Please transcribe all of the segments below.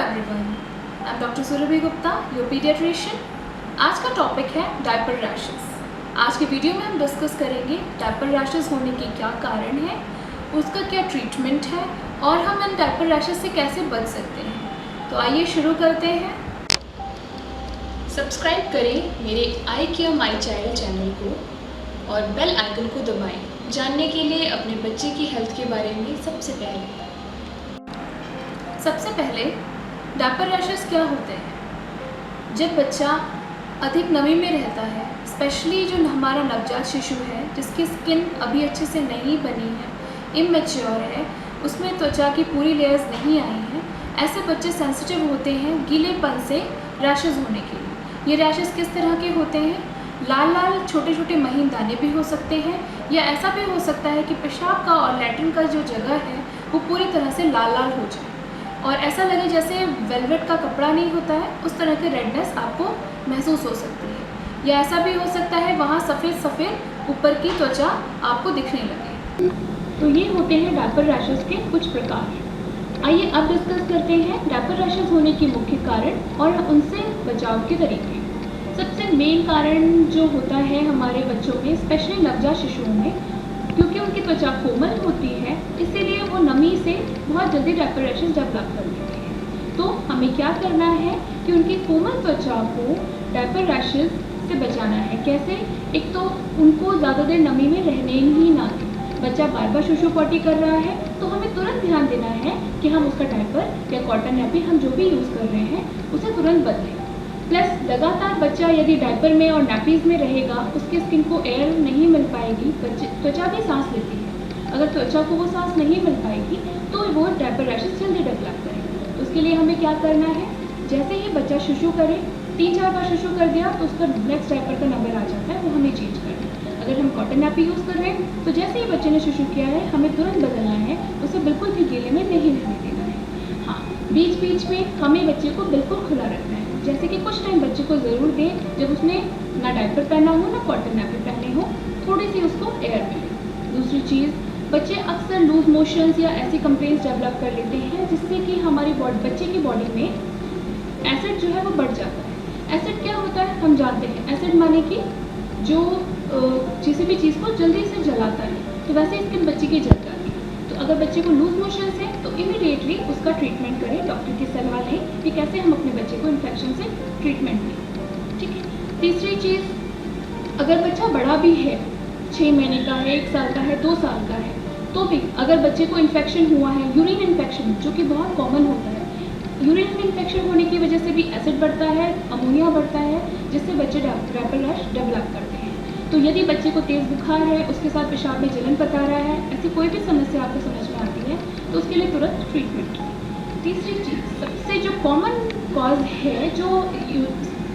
Everyone, I am doctor Surabhi Gupta, your pediatrician. आज का topic है डायपर रैशेस। आज की वीडियो में हम डिस्कस करेंगे डायपर रैशेस होने के क्या कारण हैं, उसका क्या ट्रीटमेंट है और हम इन डायपर रैशेस से कैसे बच सकते हैं। तो आइए शुरू करते हैं। सब्सक्राइब करें मेरे आई केयर माई चाइल्ड चैनल को और बेल आइकन को दबाएं जानने के लिए अपने बच्चे की हेल्थ के बारे में सबसे पहले डायपर रैशेस क्या होते हैं। जब बच्चा अधिक नमी में रहता है, स्पेशली जो हमारा नवजात शिशु है जिसकी स्किन अभी अच्छे से नहीं बनी है, इमैच्योर है, उसमें त्वचा की पूरी लेयर्स नहीं आई हैं, ऐसे बच्चे सेंसिटिव होते हैं गीलेपन से रैशेस होने के लिए। ये रैशेस किस तरह के होते हैं? लाल लाल छोटे छोटे महीन दाने भी हो सकते हैं, या ऐसा भी हो सकता है कि पेशाब का और लैट्रिन का जो जगह है वो पूरी तरह से लाल लाल हो जाए और ऐसा लगे जैसे वेलवेट का कपड़ा नहीं होता है, उस तरह की रेडनेस आपको महसूस हो सकती है। या ऐसा भी हो सकता है वहाँ सफ़ेद सफ़ेद ऊपर की त्वचा आपको दिखने लगे। तो ये होते हैं डायपर रैशेस के कुछ प्रकार। आइए अब डिस्कस करते हैं डायपर रैशेस होने के मुख्य कारण और उनसे बचाव के तरीके। सबसे मेन कारण जो होता है हमारे बच्चों में, स्पेशली नवजात शिशुओं में, क्योंकि उनकी त्वचा कोमल होती है, इसीलिए वो नमी से बहुत जल्दी डायपर रैशेस डेवलप कर लेते हैं। तो हमें क्या करना है कि उनकी कोमल त्वचा को डायपर रैशेस से बचाना है। कैसे? एक तो उनको ज़्यादा देर नमी में रहने ही ना दें। बच्चा बार बार शुशु पॉटी कर रहा है तो हमें तुरंत ध्यान देना है कि हम उसका डायपर या कॉटन नैपी हम जो भी यूज़ कर रहे हैं उसे तुरंत बदलें। प्लस लगातार बच्चा यदि डायपर में और नैपीज़ में रहेगा, उसकी स्किन को एयर नहीं मिल पाएगी। त्वचा भी सांस लेती है, अगर त्वचा को वो सांस नहीं मिल पाएगी तो वो डायपर रैशेस जल्दी डेवलप करेंगे। तो उसके लिए हमें क्या करना है? जैसे ही बच्चा शुशु करे, 3-4 बार शुशु कर दिया तो उसका नेक्स्ट डायपर का नंबर आ जाता है, वो हमें चेंज करना है। अगर हम कॉटन नैपी यूज़ कर रहे हैं तो जैसे ही बच्चे ने शुशु किया है हमें तुरंत बदलना है, उसे बिल्कुल भी गीले में नहीं रहने देना है। हाँ, बीच बीच में हमें बच्चे को बिल्कुल खुला रखना है। जैसे कि कुछ टाइम बच्चे को ज़रूर दें जब उसने ना डायपर पहना हो ना कॉटन नैपी पहने हो, थोड़ी सी उसको एयर मिले। दूसरी चीज़, बच्चे अक्सर लूज मोशंस या ऐसी कंप्लेंट्स डेवलप कर लेते हैं जिससे कि हमारी बच्चे की बॉडी में एसिड जो है वो बढ़ जाता है। एसिड क्या होता है हम जानते हैं। एसिड माने कि जो किसी भी चीज़ को जल्दी से जलाता है, तो वैसे स्किन बच्चे की जल जाती है। तो अगर बच्चे को लूज मोशंस है तो इमीडिएटली उसका ट्रीटमेंट करें, डॉक्टर की सलाह लें कि कैसे हम अपने बच्चे को इन्फेक्शन से ट्रीटमेंट दें। ठीक है। तीसरी चीज़, अगर बच्चा बड़ा भी है, 6 महीने का है, 1 साल का है, 2 साल का है, तो भी अगर बच्चे को इन्फेक्शन हुआ है, यूरिन इन्फेक्शन जो कि बहुत कॉमन होता है, यूरिन इन्फेक्शन होने की वजह से भी एसिड बढ़ता है, अमोनिया बढ़ता है, जिससे बच्चे डायपर रैश डेवलप करते हैं। तो यदि बच्चे को तेज़ बुखार है, उसके साथ पेशाब में जलन पता रहा है, ऐसी कोई भी समस्या आपको समझ में आती है तो उसके लिए तुरंत ट्रीटमेंट। तीसरी चीज़, सबसे जो कॉमन कॉज है, जो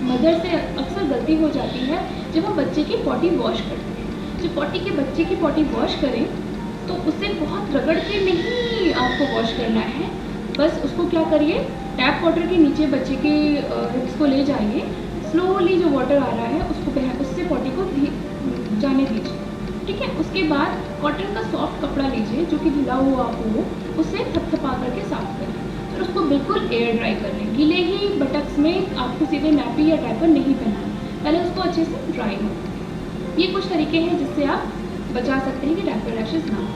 मदर से अक्सर गलती हो जाती है, जब हम बच्चे की पॉटी वॉश करते हैं। जब बच्चे की पॉटी वॉश करें तो उसे बहुत रगड़ के नहीं आपको वॉश करना है। बस उसको क्या करिए, टैप वाटर के नीचे बच्चे के हिप्स को ले जाइए, स्लोली जो वाटर आ रहा है उससे पॉटी को जाने दीजिए। ठीक है। उसके बाद कॉटन का सॉफ्ट कपड़ा लीजिए जो कि धुला हुआ हो, उसे थपथपा करके साफ करें, फिर उसको बिल्कुल एयर ड्राई कर लें। गीले ही बटक्स में आपको सीधे नैपी या डायपर नहीं पहनना, पहले उसको अच्छे से ड्राई हो। ये कुछ तरीके हैं जिससे आप बचा सकते हैं कि डायपर रैशेस ना हो।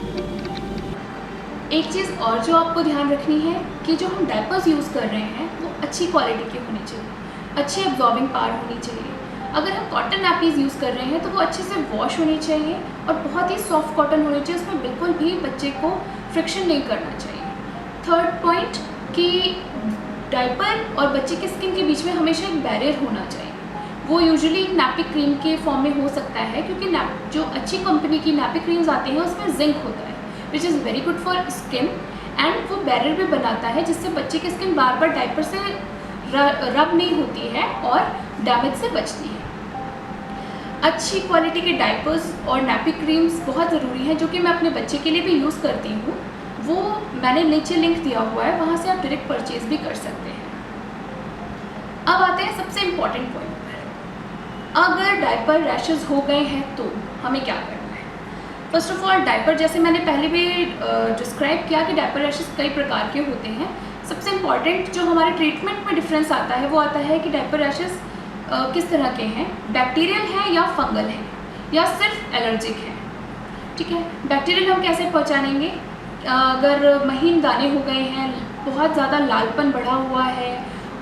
एक चीज़ और जो आपको ध्यान रखनी है कि जो हम डायपर्स यूज़ कर रहे हैं वो अच्छी क्वालिटी के होने चाहिए, अच्छी एब्जॉर्बिंग पावर होनी चाहिए। अगर हम कॉटन नैपीज़ यूज़ कर रहे हैं तो वो अच्छे से वॉश होनी चाहिए और बहुत ही सॉफ्ट कॉटन होनी चाहिए, उसमें बिल्कुल भी बच्चे को फ्रिक्शन नहीं करना चाहिए। थर्ड पॉइंट कि डायपर और बच्चे की स्किन के बीच में हमेशा एक बैरियर होना चाहिए। वो यूजुअली नैपी क्रीम के फॉर्म में हो सकता है, क्योंकि जो अच्छी कंपनी की नैपी क्रीम्स आती हैं उसमें जिंक होता है, which is very good for skin, and वो बैरियर भी बनाता है जिससे बच्चे की स्किन बार बार डायपर से रब नहीं होती है और डैमेज से बचती है। अच्छी क्वालिटी के डायपर्स और नैपी क्रीम्स बहुत ज़रूरी हैं, जो कि मैं अपने बच्चे के लिए भी यूज़ करती हूँ। वो मैंने नीचे लिंक दिया हुआ है, वहाँ से आप डायरेक्ट परचेज भी कर सकते हैं। अब आते हैं सबसे इम्पॉर्टेंट पॉइंट पर। अगर डायपर रैशेस हो गए हैं तो हमें क्या करना है? फर्स्ट ऑफ ऑल, डायपर, जैसे मैंने पहले भी डिस्क्राइब किया कि डायपर रैशेस कई प्रकार के होते हैं। सबसे इम्पॉर्टेंट जो हमारे ट्रीटमेंट में डिफरेंस आता है वो आता है कि डायपर रैशेस किस तरह के हैं, बैक्टीरियल हैं या फंगल हैं या सिर्फ एलर्जिक हैं। ठीक है, बैक्टीरियल हम कैसे पहचानेंगे? अगर महीन दाने हो गए हैं, बहुत ज़्यादा लालपन बढ़ा हुआ है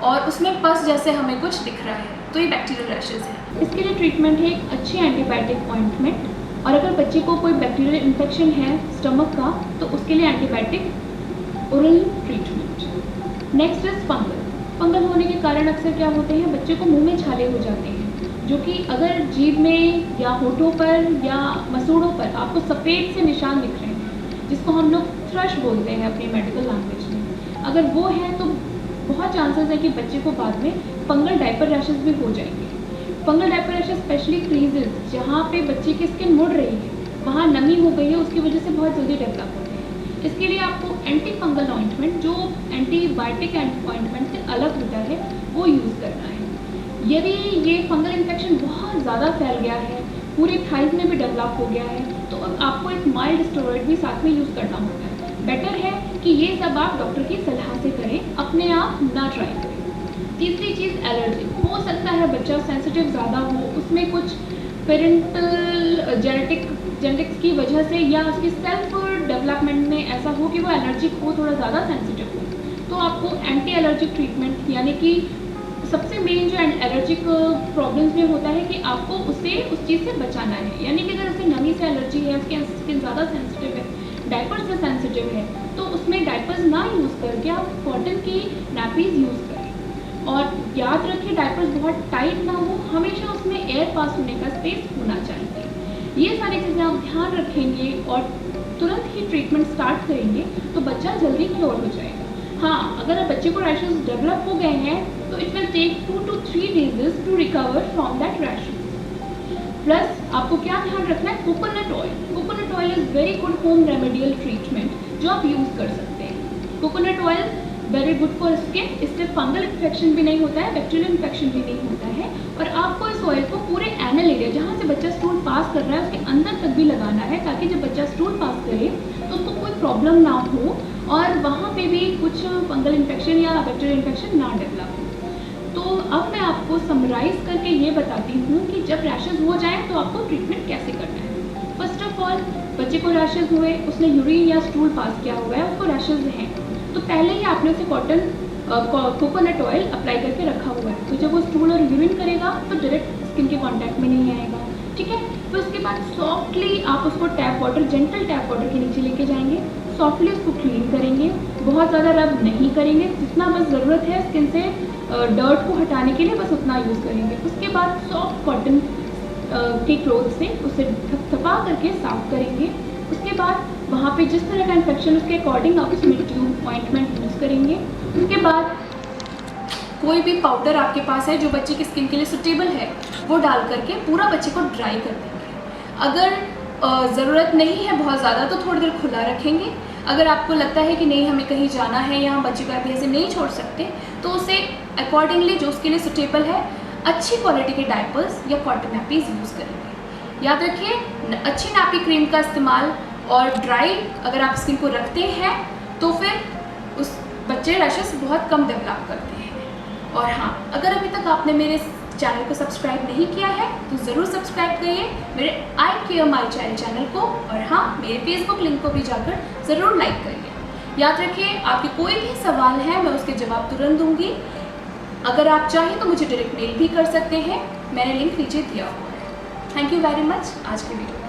और उसमें पस जैसे हमें कुछ दिख रहा है, तो ये बैक्टीरियल रैशेस है। इसके लिए ट्रीटमेंट है एक अच्छी एंटीबायोटिक ऑइंटमेंट, और अगर बच्चे को कोई बैक्टीरियल इन्फेक्शन है स्टमक का तो उसके लिए antibiotic oral treatment. Next is fungal. Fungal होने के कारण अक्सर क्या होते हैं, बच्चे को मुंह में छाले हो जाते हैं, जो कि अगर जीभ में या होठों पर या मसूड़ों पर आपको सफ़ेद से निशान दिख रहे हैं, जिसको हम लोग थ्रश बोलते हैं अपनी मेडिकल लैंग्वेज में, अगर वो है तो बहुत चांसेस है कि बच्चे को बाद में फंगल डायपर रैशेस भी हो जाएंगे। Fungal diaper rashes specially creases, जहाँ पे बच्चे की स्किन मुड़ रही है, वहाँ नमी हो गई है, उसकी वजह से बहुत जल्दी डेवलप होते हैं। इसके लिए आपको एंटी फंगल ऑइंटमेंट, जो एंटीबायोटिक ऑइंटमेंट से अलग होता है, वो यूज़ करना है। यदि ये फंगल इन्फेक्शन बहुत ज़्यादा फैल गया है, पूरे थाइज में भी डेवलप हो गया है, तो अब आपको एक माइल्ड स्टेरॉइड भी साथ में यूज़ करना होता है। बेटर है कि ये सब आप डॉक्टर की सलाह से करें, अपने आप ना ट्राई करें। तीसरी चीज़ एलर्जी। हो सकता है बच्चा सेंसिटिव ज़्यादा हो, उसमें कुछ पेरेंटल जेनेटिक्स की वजह से या उसकी सेल्फ डेवलपमेंट में ऐसा हो कि वो एलर्जिक हो, थोड़ा ज़्यादा सेंसिटिव हो, तो आपको एंटी एलर्जिक ट्रीटमेंट, यानी कि सबसे मेन जो एलर्जिक प्रॉब्लम्स में होता है कि आपको उसे उस चीज़ से बचाना है। यानी कि अगर उसे नमी से एलर्जी है, उसकी स्किन ज़्यादा सेंसिटिव है, डायपर से सेंसिटिव है, तो उसमें डायपर्स ना यूज़ करके आप कॉटन की नैपीज़ यूज़ करें। और याद रखिए, डायपर्स बहुत टाइट ना हो, हमेशा उसमें एयर पास होने का स्पेस होना चाहिए। ये सारी चीज़ें आप ध्यान रखेंगे और तुरंत ही ट्रीटमेंट स्टार्ट करेंगे तो बच्चा जल्दी क्योर हो जाएगा। हाँ, अगर बच्चे को रैशेस डेवलप हो गए हैं तो it will take 2 to 3 days to recover from that rashes. Plus आपको क्या ध्यान रखना है, coconut oil. Coconut oil is very good home remedial treatment जो आप यूज़ कर सकते हैं। Coconut oil very good for skin, इससे फंगल इन्फेक्शन भी नहीं होता है, बैक्टीरियल इन्फेक्शन भी नहीं होता है। और आपको इस ऑयल को पूरे एनल एरिया, जहाँ से बच्चा स्टूल पास कर रहा है, उसके अंदर तक भी लगाना है, ताकि जब बच्चा स्टूल पास करे तो उसको कोई प्रॉब्लम ना हो और वहाँ पे भी कुछ फंगल इन्फेक्शन या बैक्टीरियल इन्फेक्शन ना डेवलप हो। तो अब मैं आपको समराइज़ करके ये बताती हूँ कि जब रैशेज़ हो जाए तो आपको ट्रीटमेंट कैसे करना है। फर्स्ट ऑफ ऑल, बच्चे को रैशेज़ हुए, उसने यूरिन या स्टूल पास किया हुआ है, उसको रैशेज़ हैं, तो पहले ही आपने उसे कोकोनट ऑयल अप्लाई करके रखा हुआ है, तो जब वो स्टूल और यूरिन करेगा तो डायरेक्ट स्किन के कांटेक्ट में नहीं आएगा। ठीक है, फिर उसके बाद सॉफ्टली आप उसको tap water, gentle tap water के नीचे लेके जाएंगे, सॉफ्टली उसको क्लीन करेंगे, बहुत ज़्यादा रब नहीं करेंगे, जितना बस ज़रूरत है स्किन से डर्ट को हटाने के लिए बस उतना यूज़ करेंगे। उसके बाद सॉफ्ट कॉटन के क्लोथ से उसे थपथपा करके साफ करेंगे। उसके बाद वहाँ पे जिस तरह का इन्फेक्शन, उसके अकॉर्डिंग आप उसमें ट्यूब ऑइंटमेंट यूज़ करेंगे। उसके बाद कोई भी पाउडर आपके पास है जो बच्चे की स्किन के लिए सुटेबल है, वो डाल करके पूरा बच्चे को ड्राई कर देंगे। अगर ज़रूरत नहीं है बहुत ज़्यादा तो थोड़ी देर खुला रखेंगे। अगर आपको लगता है कि नहीं हमें कहीं जाना है या हम बच्चे को अभी ऐसे नहीं छोड़ सकते, तो उसे अकॉर्डिंगली जो उसके लिए सुटेबल है, अच्छी क्वालिटी के डायपर्स या कॉटन नैपीज़ यूज़ करेंगे। याद रखिए, अच्छी नैपी क्रीम का इस्तेमाल और ड्राई अगर आप स्किन को रखते हैं तो फिर उस बच्चे रैशेस बहुत कम डेवलप करते हैं। और हाँ, अगर अभी तक आपने मेरे चैनल को सब्सक्राइब नहीं किया है तो ज़रूर सब्सक्राइब करिए मेरे आई केयर माई चाइल्ड चैनल को, और हाँ, मेरे फेसबुक लिंक को भी जाकर ज़रूर लाइक करिए। याद रखिए, आपके कोई भी सवाल है मैं उसके जवाब तुरंत दूंगी। अगर आप चाहें तो मुझे डायरेक्ट मेल भी कर सकते हैं, मैंने लिंक नीचे दिया हुआ है। थैंक यू वेरी मच आज के वीडियो में।